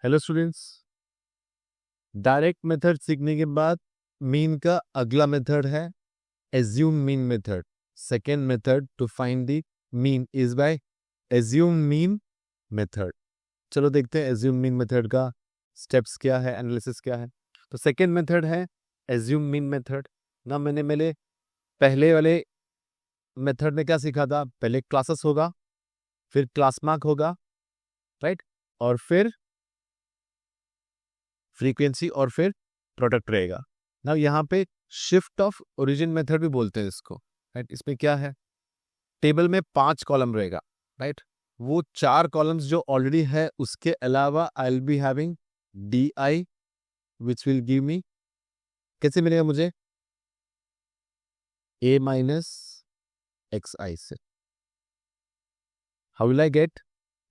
Hello students, direct method सीखने के बाद मीन का अगला मेथड है assume mean method. Second method to find the mean is by assume mean method. चलो देखते हैं एज्यूम मीन मेथड का स्टेप्स क्या है, एनालिसिस क्या है। तो सेकेंड मेथड है एज्यूम मीन मेथड। ना मैंने मेरे पहले वाले मेथड में क्या सीखा था, पहले क्लासेस होगा, फिर क्लास मार्क होगा, राइट, और फिर फ्रीक्वेंसी और फिर प्रोडक्ट रहेगा। ना यहाँ पे शिफ्ट ऑफ ओरिजिन मेथड भी बोलते हैं इसको, राइट। इसमें क्या है, टेबल में 5 कॉलम रहेगा, राइट। वो 4 कॉलम्स जो ऑलरेडी है उसके अलावा I will be having d i which will give me, कैसे मिलेगा मुझे, ए माइनस एक्स आई से। How will I get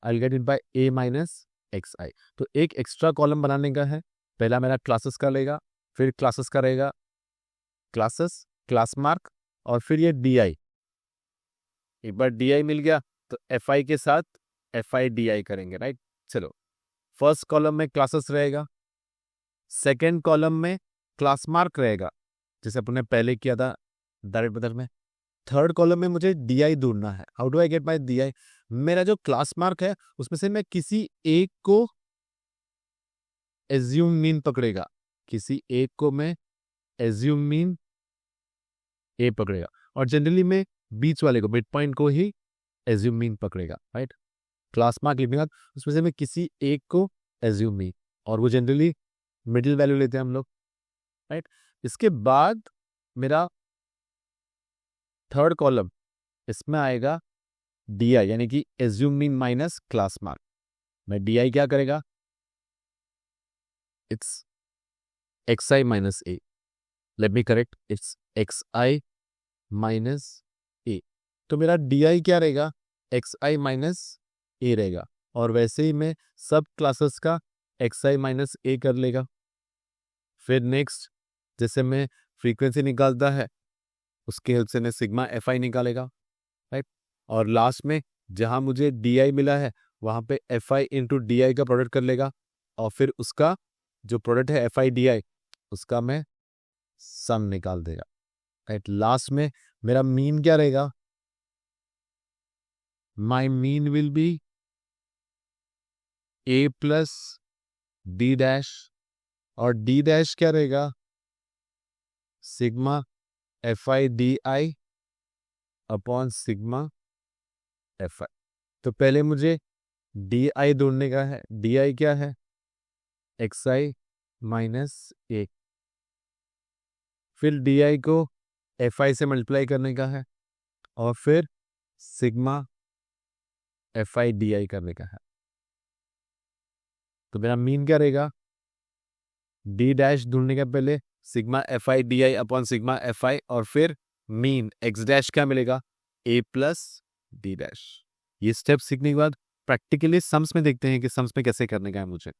it by a minus x i. तो एक एक्स्ट्रा कॉलम बनाने का है, पहला मेरा क्लासेस का रहेगा, फिर क्लासेस का रहेगा क्लासेस, क्लास मार्क, और फिर ये डी आई। एक बार डी आई मिल गया तो एफ आई के साथ एफ आई डी आई करेंगे, राइट। चलो, फर्स्ट कॉलम में क्लासेस रहेगा, सेकेंड कॉलम में क्लास मार्क रहेगा जैसे अपने पहले किया था डायरेक्ट मेथड में। थर्ड कॉलम में मुझे डी आई ढूंढना है। How do I get my D I. मेरा जो क्लास मार्क है उसमें से मैं किसी एक को एज्यूम मीन पकड़ेगा, किसी एक को मैं एज्यूम मीन ए पकड़ेगा, और जनरली में बीच वाले को, मिड पॉइंट को ही एज्यूम मीन पकड़ेगा, राइट। क्लास मार्क लिखने के बाद उसमें से मैं किसी एक को एज्यूम मीन, और वो जनरली मिडिल वैल्यू लेते हैं हम लोग, राइट। इसके बाद मेरा थर्ड कॉलम, इसमें आएगा डी आई, यानी कि assume mean minus class mark. मैं डी आई क्या करेगा, it's x i minus a, let me correct, it's x i minus a. तो मेरा डी आई क्या रहेगा, एक्स आई माइनस ए रहेगा, और वैसे ही मैं सब क्लासेस का एक्स आई माइनस ए कर लेगा। फिर नेक्स्ट, जैसे मैं फ्रीक्वेंसी निकालता है उसके हेल्प से मैं सिग्मा एफ आई निकालेगा, राइट। और लास्ट में जहां मुझे डी आई मिला है वहां पे F I into D I का प्रोडक्ट कर लेगा, और फिर उसका जो प्रोडक्ट है एफ आई डी आई उसका मैं सम निकाल देगा, राइट। लास्ट में मेरा मीन क्या रहेगा, my mean will be a plus d dash, और डी डैश क्या रहेगा, sigma f i d i upon sigma f i. तो पहले मुझे डी आई ढूंढने का है, डी आई क्या है, एक्स आई माइनस ए। फिर डी आई को एफ आई से मल्टीप्लाई करने का है, और फिर सिग्मा एफ आई डी आई करने का है। तो मेरा मीन क्या रहेगा, डी डैश ढूंढने का पहले sigma f i d i upon sigma f आई, और फिर मीन एक्स डैश क्या मिलेगा, ए प्लस डी डैश। ये स्टेप सीखने के बाद प्रैक्टिकली सम्स में देखते हैं कि सम्स में कैसे करने का है मुझे,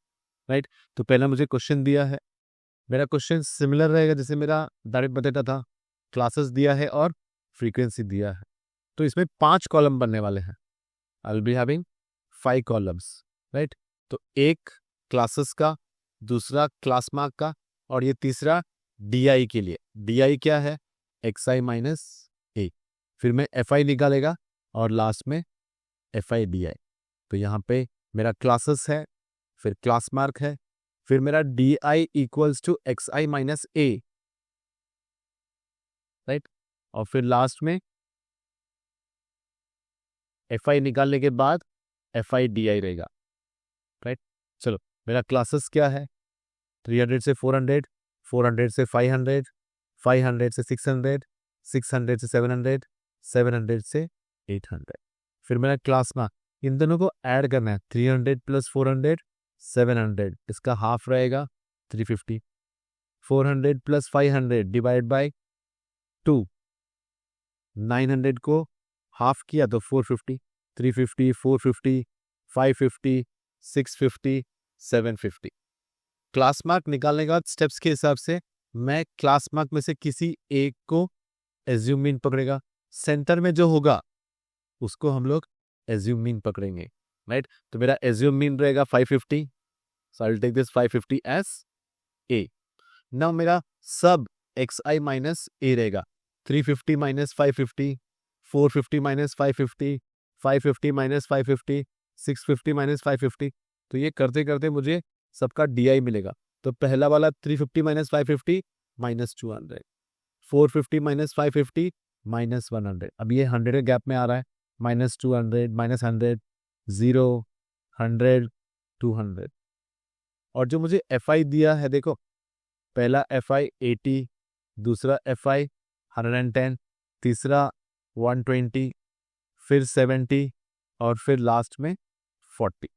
राइट। तो पहला मुझे क्वेश्चन दिया है, मेरा क्वेश्चन सिमिलर रहेगा जैसे मेरा डायरेक्ट मेथड था, क्लासेस दिया है और फ्रीक्वेंसी दिया है। तो इसमें 5 कॉलम बनने वाले हैं, आई will be having 5 columns, right. तो एक क्लासेस का, दूसरा क्लास मार्क का, और ये तीसरा डी आई के लिए। डी आई क्या है, एक्स आई माइनस ए। फिर मैं एफ आई निकालेगा, और लास्ट में एफ आई डी आई। तो यहाँ पे मेरा क्लासेस है, फिर क्लास मार्क है, फिर मेरा d i equals to x i minus a, right. और फिर लास्ट में एफ आई निकालने के बाद एफ आई डी आई रहेगा, राइट। चलो, मेरा क्लासेस क्या है, 300 से 400, 400 से 500, 500 से 600, 600 से 700, 700 से 800। फिर मेरा क्लास मार्क, इन दोनों को ऐड करना है, 300 प्लस 400 700, इसका हाफ रहेगा 350। 400 प्लस 500 डिवाइड बाय 2, 900 को हाफ किया तो 450, 350, 450, 550, 650, 750। क्लास मार्क निकालने के बाद स्टेप्स के हिसाब से मैं क्लास मार्क में से किसी एक को एज्यूम मीन पकड़ेगा, सेंटर में जो होगा उसको हम लोग एज्यूम मीन पकड़ेंगे, राइट। तो मेरा एज्यूम मीन रहेगा 550, so I will take this 550 as a. Now मेरा सब xi माइनस ए रहेगा. 350 माइनस 550, 450 माइनस 550, 550 माइनस 550, 650 माइनस 550. तो ये करते करते मुझे सबका डी मिलेगा. तो पहला वाला 350 माइनस 550 माइनस 200, 450 माइनस 550 माइनस 100. अब ये 100 के गैप में आ रहा है. Minus 200 minus 100, 0, 100, 200. और जो मुझे FI दिया है, देखो पहला FI 80, दूसरा FI 110, तीसरा 120, फिर 70 और फिर लास्ट में 40.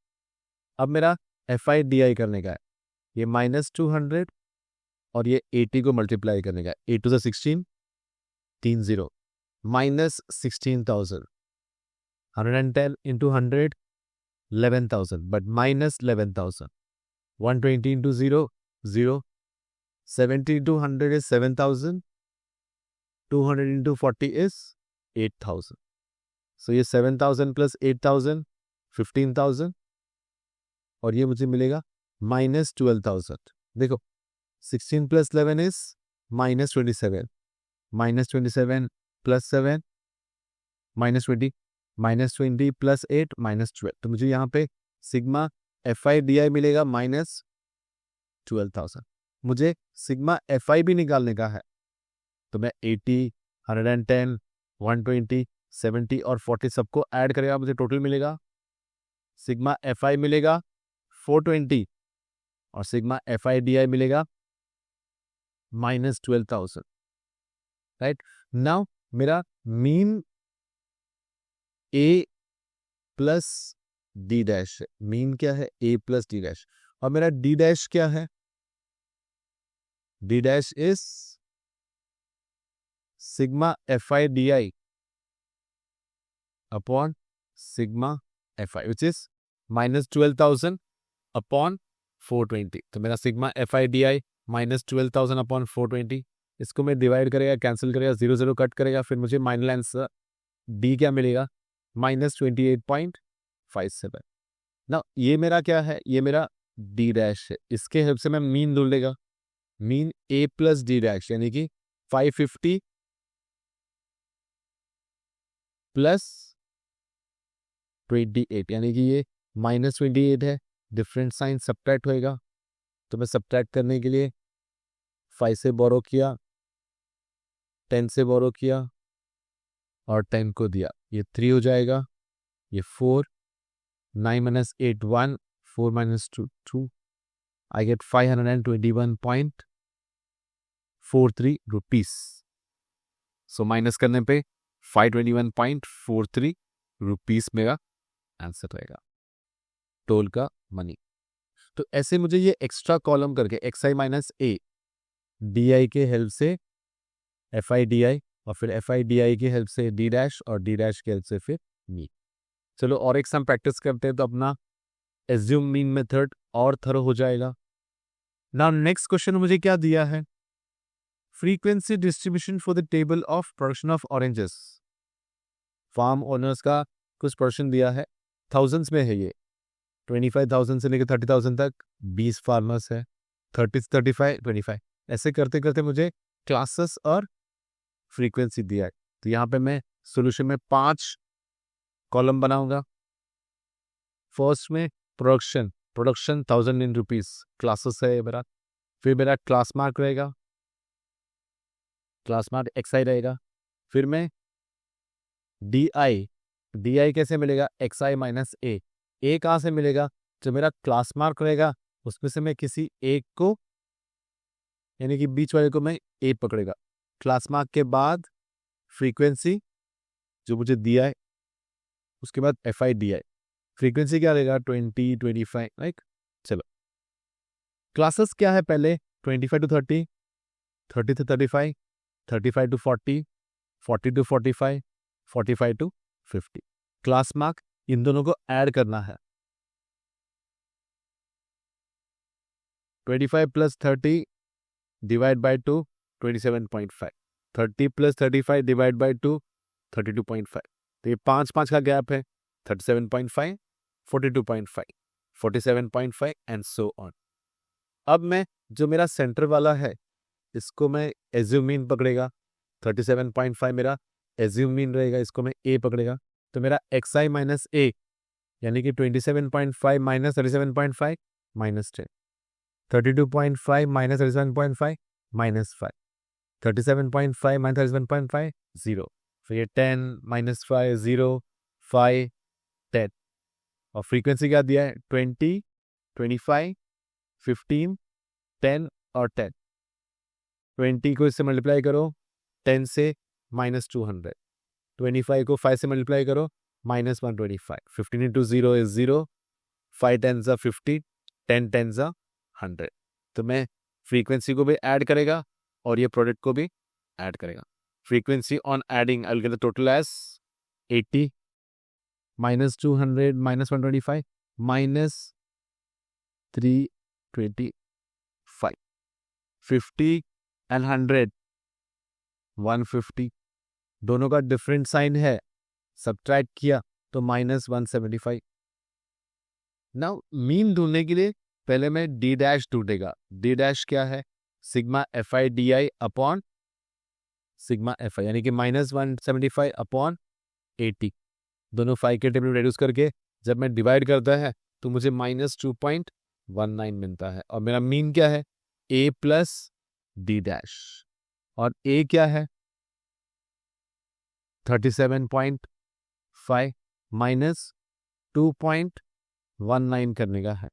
अब मेरा FI DI करने का है. ये माइनस 200 और ये 80 को मल्टीप्लाई करने का है. 8 to the 16, 30, minus 16,000. 110 into 100, 11,000, but minus 11,000. 120 into 0, 0. 70 into 100 is 7,000. 200 into 40 is 8,000. So ये 7,000 plus 8,000, 15,000. और ये मुझे मिलेगा minus 12,000. देखो 16 plus 11 is minus 27. Minus 27 plus 7 minus 20. Minus 20 plus 8 minus 12. तो मुझे यहाँ पे सिग्मा FI DI मिलेगा माइनस 12,000. मुझे सिग्मा FI भी निकालने का है. तो मैं 80, 110, 120, 70 और 40 सबको ऐड करेगा, मुझे टोटल मिलेगा. सिग्मा FI मिलेगा 420 और सिग्मा FI DI मिलेगा माइनस 12,000. राइट. नाउ मेरा मीन ए प्लस डी डैश है. मीन क्या है? ए प्लस डी डैश. और मेरा डी डैश क्या है? D dash is sigma FI DI upon sigma FI which is minus 12,000 upon 420. तो मेरा sigma FI DI minus 12,000 upon 420. इसको मैं डिवाइड करेगा, कैंसिल करेगा, 0 0 कट करेगा, फिर मुझे माइनल आंसर डी क्या मिलेगा? माइनस 28.57. ना ये मेरा क्या है? ये मेरा डी डैश है. इसके हेल्प से मैं मीन ढूंढ लेगा. मीन ए प्लस डी डैश यानी कि 550 प्लस 28 यानी कि ये माइनस 28 है. डिफरेंट साइन सब्ट्रैक्ट होएगा. तो मैं सब्ट्रैक्ट करने के लिए 5 से बोरो किया, 10 से बोरो किया और 10 को दिया. ये 3 हो जाएगा, ये 4, 9 minus 8 1, 4 minus 2 2. I get 521.43 rupees. So minus करने पे 521.43 रुपीस मेरा आंसर रहेगा टोल का मनी. तो ऐसे मुझे ये एक्स्ट्रा कॉलम करके XI माइनस ए DI के हेल्प से FI DI और फिर FI DI की हेल्प से डी डैश और डी डैश की हेल्प से फिर मीन. चलो और एक सम प्रैक्टिस करते हैं तो अपना एज्यूम मीन मेथड और थरो हो जाएगा. नाउ नेक्स्ट क्वेश्चन मुझे क्या दिया है? Frequency distribution for the table of production of oranges. Farm owners का कुछ प्रोडक्शन दिया है, थाउजेंड्स में है. ये 25,000 से लेकर 30,000 तक 20 फार्मर्स है. 30 से 35, 25. ऐसे करते करते मुझे क्लासेस और फ्रीक्वेंसी दिया है. तो यहाँ पे मैं सोल्यूशन में 5 कॉलम बनाऊंगा. फर्स्ट में प्रोडक्शन 1000 इन रुपीस क्लासेस है मेरा. फिर मेरा क्लास मार्क रहेगा, क्लास मार्क XI रहेगा. फिर मैं DI कैसे मिलेगा? XI माइनस ए. ए कहाँ से मिलेगा? जो मेरा क्लास मार्क रहेगा उसमें से मैं किसी एक को यानी कि बीच वाले को मैं ए पकड़ेगा. क्लास मार्क के बाद फ्रीक्वेंसी जो मुझे दिया है, उसके बाद FI DI. फ्रीक्वेंसी क्या रहेगा? 20, 25. राइट. चलो क्लासेस क्या है? पहले 25 to 30, 30 to 35, 35 to 40, 40 to 45, 45 to 50. Class mark in दोनों को ऐड करना है. 25 plus 30 divide by 2, 27.5. 30 plus 35 divide by 2, 32.5. तो ये 5 का गैप है. 37.5, 42.5. 47.5 एंड सो ऑन। अब मैं जो मेरा सेंटर वाला है इसको मैं एज्यूम मीन पकड़ेगा, 37.5 मेरा एज्यूम मीन रहेगा, इसको मैं ए पकड़ेगा, तो मेरा xi माइनस ए यानी कि 27.5 minus 37.5 minus 10, 32.5 minus 37.5 minus 5, 37.5 minus 37.5 0, फिर ये 10 माइनस 5 0 5 10 और फ्रीक्वेंसी क्या दिया है 20 25 15 10 और 10। 20 को इससे मल्टीप्लाई करो 10 से माइनस 200, 25 को 5 से मल्टीप्लाई करो माइनस 125, 15 इंटू 0 इज 0, 5 टेंस आ 50, 10 टेंस आ 100। तो मैं फ्रीक्वेंसी को भी ऐड करेगा और ये प्रोडक्ट को भी ऐड करेगा। Frequency on adding I will get the total as 80 minus 200 minus 125 minus 325, 50 and 100 150, दोनों का डिफरेंट साइन है, सब्ट्रैक्ट किया तो माइनस 175। नाउ मीन ढूंढने के लिए पहले मैं डी डैश ढूंढेगा। डी डैश क्या है sigma f i d i upon sigma f आई यानी कि माइनस 175 अपॉन 80, दोनों 5 के टेबल रेड्यूस करके जब मैं डिवाइड करता है तो मुझे माइनस 2.19 मिलता है। और मेरा मीन क्या है ए प्लस डी डैश, और ए क्या है 37.5 माइनस 2.19 करने का है,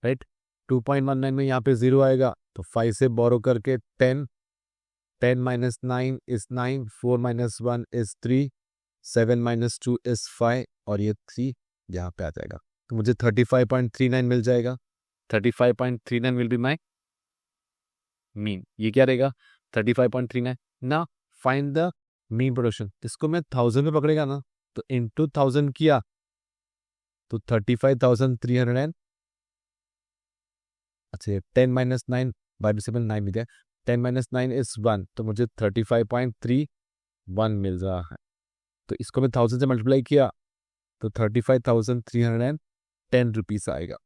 राइट। 2.19 में यहाँ पे 0 आएगा तो 5 से बोरो करके 10, 10 minus 9 is 9, 4 minus 1 is 3, 7 minus 2 is 5 और ये 3 यहाँ पे आ जाएगा तो मुझे 35.39 मिल जाएगा। 35.39 विल बी माई मीन। ये क्या रहेगा 35.39। ना फाइंड द मीन प्रोडक्शन, इसको मैं 1000 में पकड़ेगा ना तो इनटू 1000 किया तो 35,300 अच्छा 10 माइनस 9 बाई 9 मिल गया, 10 माइनस 9 इज 1 तो मुझे 35.31 मिल रहा है। तो इसको मैं 1000 से मल्टीप्लाई किया तो 35,310 रुपीज आएगा,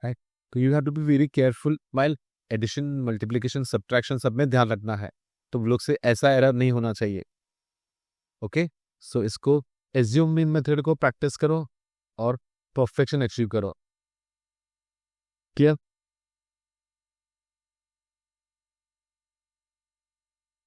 राइट। तो you have to be very careful while addition multiplication subtraction सब में ध्यान रखना है, तो लोग से ऐसा एरर नहीं होना चाहिए। ओके सो इसको एज्यूम मीन मेथड को प्रैक्टिस करो और परफेक्शन अचीव करो। क्लियर।